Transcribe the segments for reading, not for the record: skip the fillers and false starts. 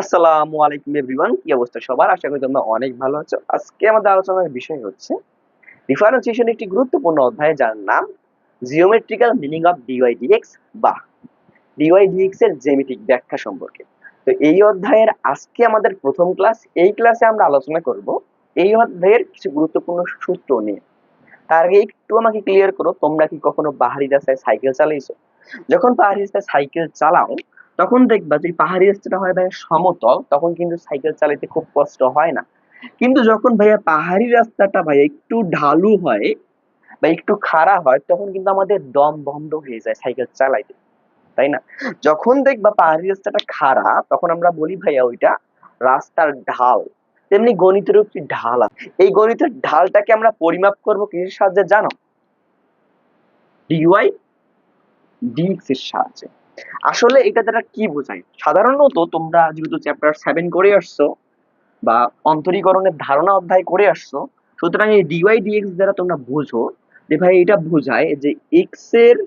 আসসালামু আলাইকুম এভরিওয়ান, কি অবস্থা সবার? আশা করি তোমরা অনেক ভালো আছো। আজকে আমাদের আলোচনার বিষয় হচ্ছে ডিফারেন্সিয়েশন, একটি গুরুত্বপূর্ণ অধ্যায় যার নাম geometrical meaning of dy dx বা ডিওয়াই ডিএক্স এর জ্যামিতিক ব্যাখ্যা সম্পর্কে। তো এই অধ্যায়ের আজকে আমাদের প্রথম ক্লাস। এই ক্লাসে আমরা আলোচনা করব এই অধ্যায়ের কিছু গুরুত্বপূর্ণ সূত্র নিয়ে। তার আগে একটু আমাকে ক্লিয়ার করো, তোমরা কি কখনো পাহাড়ি রাস্তায় সাইকেল চালাইছো? যখন পাহাড়ি রাস্তায় সাইকেল চালাও তখন দেখবা যে পাহাড়ি রাস্তাটা হয় ভাইয়া সমতল, তখন কিন্তু সাইকেল চালাতে খুব কষ্ট হয় না। কিন্তু যখন ভাইয়া পাহাড়ি রাস্তাটা ভাইয়া একটু ঢালু হয় বা একটু খাড়া হয় তখন কিন্তু আমাদের দম বন্ধ হয়ে যায় সাইকেল চালাইতে, তাই না? যখন দেখবা পাহাড়ি রাস্তাটা খাড়া তখন আমরা বলি ভাইয়া ওইটা রাস্তার ঢাল। তেমনি গণিতেরও একটি ঢাল আছে। এই গণিতের ঢালটাকে আমরা পরিমাপ করবো কিসের সাহায্যে জানো? ডিওয়াই ডিএক্স এর সাহায্যে। আসলে এটা দ্বারা কি বোঝায়? সাধারণত তোমরা যেহেতু চ্যাপ্টার 7 করে আসছো বা অন্তরীকরণের ধারণা অধ্যায় করে আসছো, সুতরাং এই ডিওয়াই ডিএক্স দ্বারা তোমরা বোঝো যে ভাই এটা বোঝায় যে এক্স এর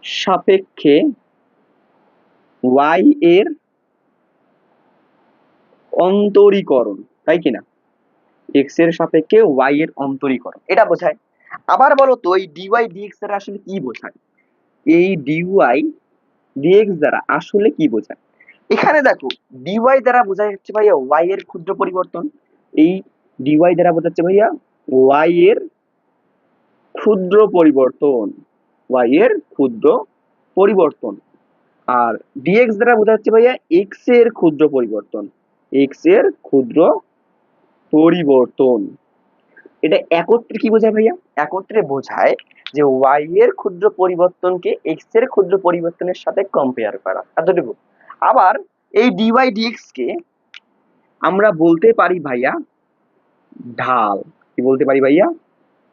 সাপেক্ষে ওয়াই এর অন্তরীকরণ, তাই কিনা? এক্স এর সাপেক্ষে ওয়াই এর অন্তরীকরণ এটা বোঝায়। আবার বলো তো এই ডিওয়াই ডিএক্স দ্বারা আসলে কি বোঝায়? এই ডিওয়াই ডিএক্স দ্বারা আসলে কি বোঝায়? এখানে দেখো, ডিওয়াই দ্বারা বোঝা যাচ্ছে ভাইয়া ওয়াই এর ক্ষুদ্র পরিবর্তন। এই ডিওয়াই দ্বারা বোঝাচ্ছে ভাইয়া ওয়াই এর ক্ষুদ্র পরিবর্তন, ওয়াই এর ক্ষুদ্র পরিবর্তন। আর ডিএক্স দ্বারা বোঝা যাচ্ছে ভাইয়া এক্স এর ক্ষুদ্র পরিবর্তন, এক্স এর ক্ষুদ্র পরিবর্তন। এটা একত্রে কি বোঝায় ভাইয়া? একত্রে বোঝায় যে ওয়াই এর ক্ষুদ্র পরিবর্তনকে এক্স এর ক্ষুদ্র পরিবর্তনের সাথে কম্পেয়ার করা, এতটুকু। আবার এই ডিওয়াই ডিএক্স কে আমরা বলতে পারি ভাইয়া ঢাল। কি বলতে পারি ভাইয়া?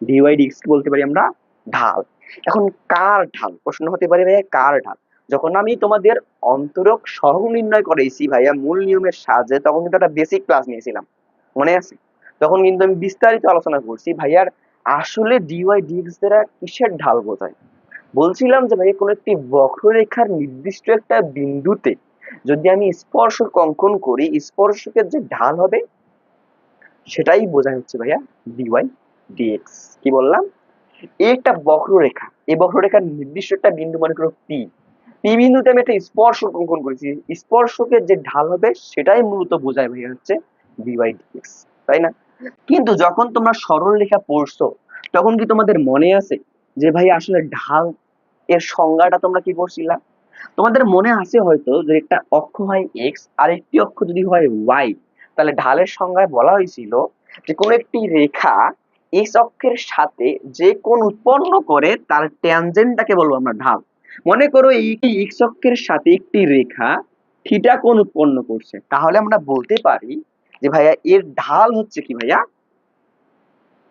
ডিওয়াই ডিএক্স কে বলতে পারি আমরা ঢাল। এখন কার ঢাল? প্রশ্ন হতে পারে ভাইয়া কার ঢাল? যখন আমি তোমাদের অন্তরক সহগ নির্ণয় করেছি ভাইয়া মূল নিয়মের সাহায্যে, তখন কিন্তু একটা বেসিক ক্লাস নিয়েছিলাম, মনে আছে? তখন কিন্তু আমি বিস্তারিত আলোচনা করছি ভাইয়ার আসলে ডিওয়াই ডিএক্স দ্বারা কিসের ঢাল বোঝায়। বলছিলাম যে ভাই কোন একটি বক্ররেখার নির্দিষ্ট একটা বিন্দুতে যদি আমি স্পর্শক অঙ্কন করি, স্পর্শকের যে ঢাল হবে সেটাই বোঝায় হচ্ছে ভাইয়া ডিওয়াই ডিএক্স। কি বললাম? একটা বক্ররেখা, এই বক্ররেখার নির্দিষ্ট একটা বিন্দু, মনে করো পি। পি বিন্দুতে আমি একটা স্পর্শক অঙ্কন করেছি, স্পর্শকের যে ঢাল হবে সেটাই মূলত বোঝায় ভাইয়া হচ্ছে ডিওয়াই ডিএক্স, তাই না? কিন্তু যখন তোমরা সরল রেখা পড়ছো তখন কি তোমাদের মনে আছে যে ভাই আসলে ঢাল এর সংজ্ঞাটা তোমরা কি পড়ছিলা? তোমাদের মনে আছে হয়তো যে একটা অক্ষ হয় এক্স আর একটি অক্ষ যদি হয় ওয়াই, তাহলে ঢালের সংজ্ঞায় বলা হয়েছিল যে কোন একটি রেখা এক্স অক্ষের সাথে যে কোণ উৎপন্ন করে তার ট্যানজেন্টটাকে বলবো আমরা ঢাল। মনে করো এই এক্স অক্ষের সাথে একটি রেখা থিটা কোণ উৎপন্ন করছে, তাহলে আমরা বলতে পারি যে ভাইয়া এর ঢাল হচ্ছে কি ভাইয়া?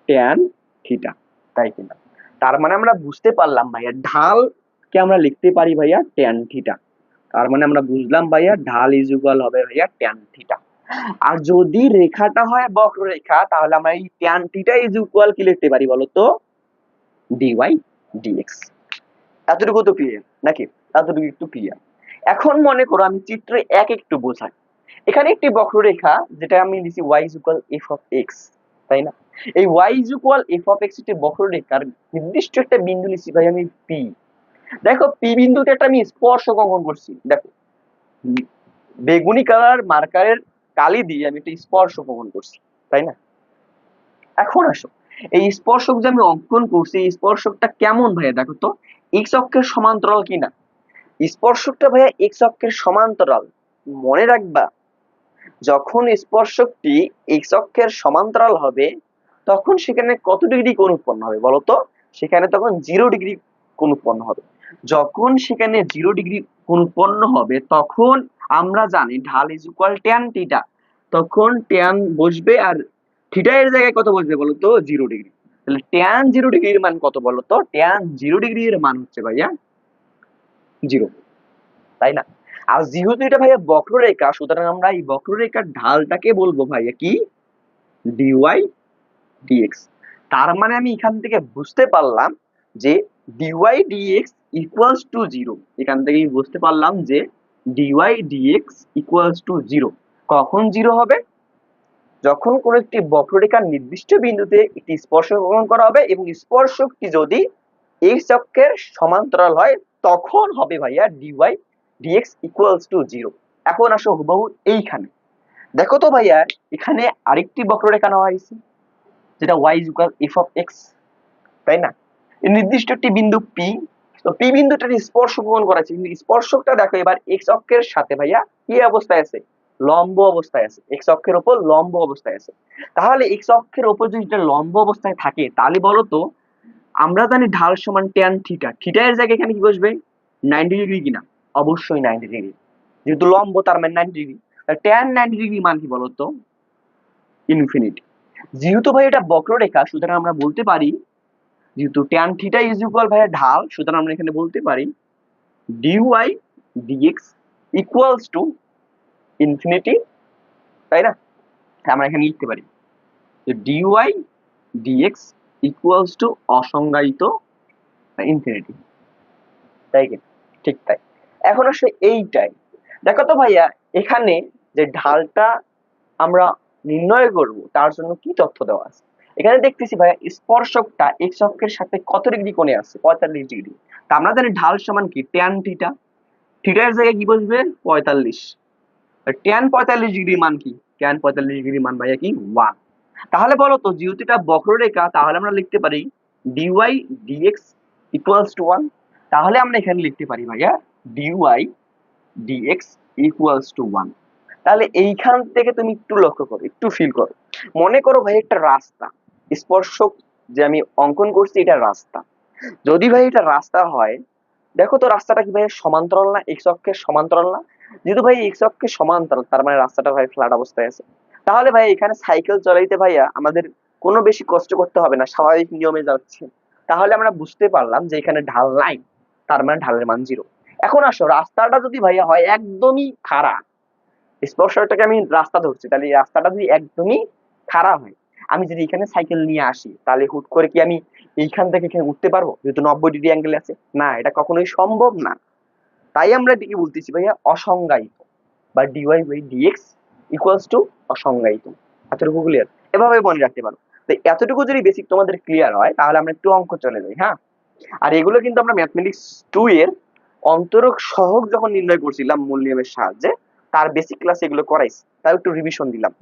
ট্যান থিটা, তাই কিনা? তার মানে আমরা বুঝতে পারলাম ভাইয়া ঢাল কে আমরা লিখতে পারি ভাইয়া ট্যান থিটা। তার মানে আমরা বুঝলাম ভাইয়া ঢাল ইজ ইকুয়াল হবে ভাইয়া ট্যান থিটা। আর যদি রেখাটা হয় বক্ররেখা তাহলে আমরা এই ট্যান থিটা ইজ ইকুয়াল কি লিখতে পারি বলো তো? Dy dx. এতটুকু তো ক্লিয়ার নাকি? এতটুকু একটু ক্লিয়ার। এখন মনে করো আমি চিত্র এক একটু বোঝাই। এখানে একটি বক্ররেখা যেটা আমি লিখি y is equal F of x, তাই না? এই y is equal F of x একটি বক্ররেখার নির্দিষ্ট একটা বিন্দু লিখছি ভাই আমি পি। দেখো পি বিন্দুতে একটা আমি স্পর্শক অঙ্কন করছি, দেখো বেগুনি কালার মার্কারের কালি দিয়ে আমি একটা স্পর্শক অঙ্কন করছি, তাই না? এখন আসো, এই স্পর্শক যে আমি অঙ্কন করছি এই স্পর্শকটা কেমন ভাইয়া দেখো তো, এক্স অক্ষের সমান্তরাল কিনা? স্পর্শকটা ভাইয়া এক্স অক্ষের সমান্তরাল। মনে রাখবা যখন স্পর্শকটি এক্স অক্ষের সমান্তরাল হবে তখন সেখানে কত ডিগ্রি কোণ উৎপন্ন হবে বলতো? সেখানে তখন 0 ডিগ্রি কোণ উৎপন্ন হবে। যখন সেখানে 0 ডিগ্রি কোণ উৎপন্ন হবে তখন আমরা জানি ঢাল ইজ ইকুয়াল ট্যান থিটা, তখন ট্যান বসবে আর থিটা এর জায়গায় কত বসবে বলতো? 0 ডিগ্রি। তাহলে ট্যান 0 ডিগ্রির মান কত বলতো? ট্যান 0 ডিগ্রির মান হচ্ছে ভাইয়া 0, তাই না? আর যেহেতু এটা ভাইয়া বক্ররেখা সুতরাং আমরা এই বক্ররেখার ঢালটাকে বলবো ভাইয়া কি? Dy dx. তার মানে আমি এখান থেকে বুঝতে পারলাম যে ডিওয়াই ডিএক্স ইকুয়ালস টু 0। এখান থেকেই বুঝতে পারলাম যে dy dx equals to zero. কখন জিরো হবে? যখন কোন একটি বক্ররেখার নির্দিষ্ট বিন্দুতে একটি স্পর্শক অঙ্কন করা হবে এবং স্পর্শকটি যদি x অক্ষের সমান্তরাল হয়, তখন হবে ভাইয়া dy dx equals to zero. এখন আসো হুবহু এইখানে দেখো তো ভাইয়া, এখানে আরেকটি বক্ররেখা নেওয়া হয়েছে যেটা y equal F of x, তাই না? এই নির্দিষ্ট একটি বিন্দু P, তো P বিন্দুটার স্পর্শক অঙ্কন করা আছে, কিন্তু স্পর্শকটা দেখো এবার x অক্ষের সাথে ভাইয়া কি অবস্থায় আছে? লম্ব অবস্থায় আছে, x অক্ষের উপর লম্ব অবস্থায় আছে। তাহলে x অক্ষের উপর যদি এটা লম্ব অবস্থায় থাকে, তাহলে বলো তো, আমরা জানি ঢাল সমান tan থিটা, থিটা এর জায়গায় এখানে কি বসবে? 90 ডিগ্রি কিনা? অবশ্যই 90 ডিগ্রি, যেহেতু লম্ব তার মানে 90 ডিগ্রি। tan 90 ডিগ্রি মান কি বলতো? ইনফিনিটি। যেহেতু ভাই এটা বক্ররেখা, সুতরাং আমরা বলতে পারি, যেহেতু tan থিটা ইজ ইকুয়াল ভাইয়া ঢাল, সুতরাং আমরা এখানে বলতে পারি dy dx equals to infinity, তাই না? আমরা এখানে লিখতে পারি যে dy dx ইকুয়ালস টু অসংজ্ঞায়িত ইনফিনিটি, তাই কি? ঠিক তাই। এখন আসলে এইটাই দেখো তো ভাইয়া, এখানে যে ঢালটা আমরা নির্ণয় করব তার জন্য কি তথ্য দেওয়া আছে? এখানে দেখতেছি ভাইয়া স্পর্শকটা x অক্ষের সাথে কত ডিগ্রি কোণে আছে? 45 ডিগ্রি। তা আমরা জানি ঢাল সমান কি? tan থিটা, থিটার জায়গায় কি বসবে? 45। tan 45 ডিগ্রি মান কি? tan 45 ডিগ্রি মান ভাইয়া কি? 1। তাহলে বলো তো, যেহেতু এটা বক্ররেখা, তাহলে আমরা লিখতে পারি dy dx ইকুয়ালস টু 1। তাহলে আমরা এখানে লিখতে পারি ভাইয়া dy dx ইকুয়ালস টু 1। তাহলে এইখান থেকে তুমি একটু লক্ষ্য করো, একটু ফিল করো, মনে করো ভাই একটা রাস্তা, স্পর্শক যে আমি অঙ্কন করছি এটা রাস্তা। যদি ভাই এটা রাস্তা হয়, দেখো তো রাস্তাটা কি ভাই সমান্তরাল না? এক্স অক্ষের সমান্তরাল না? যেহেতু ভাই এক্স অক্ষের সমান্তরাল, তার মানে রাস্তাটা ভাই ফ্ল্যাট অবস্থায় আছে। তাহলে ভাই এখানে সাইকেল চালাইতে ভাইয়া আমাদের কোনো বেশি কষ্ট করতে হবে না, স্বাভাবিক নিয়মে যাচ্ছে। তাহলে আমরা বুঝতে পারলাম যে এখানে ঢাল নাই, তার মানে ঢালের মান জিরো। এখন আসো, রাস্তাটা যদি ভাইয়া হয় একদমই খাড়া, স্পর্শকটাকে আমি রাস্তা ধরছি, তাহলে এই রাস্তাটা যদি একদমই খাড়া হয়, আমি যদি এখানে সাইকেল নিয়ে আসি, তাহলে হুট করে কি আমি এইখান থেকে এখানে উঠতে পারবো? যেহেতু 90 ডিগ্রি অ্যাঙ্গেল আছে, না, এটা কখনোই সম্ভব না। তাই আমরা এটাকে বলতেছি ভাইয়া অসংজ্ঞায়িত, বা d y by d x equals to অসংজ্ঞায়িত। এতটুকু ক্লিয়ার? এভাবে মনে রাখতে পারো। তো এতটুকু যদি বেসিক তোমাদের ক্লিয়ার হয়, তাহলে আমরা একটু অঙ্ক চলে যাই। হ্যাঁ, আর এগুলো কিন্তু আমরা ম্যাথমেটিক্স 2 এর অন্তরক সহগ যখন নির্ণয় করছিলাম মূল নিয়মের সাহায্যে, তার বেসিক ক্লাসে এগুলো করাইছি, তাও একটু রিভিশন দিলাম।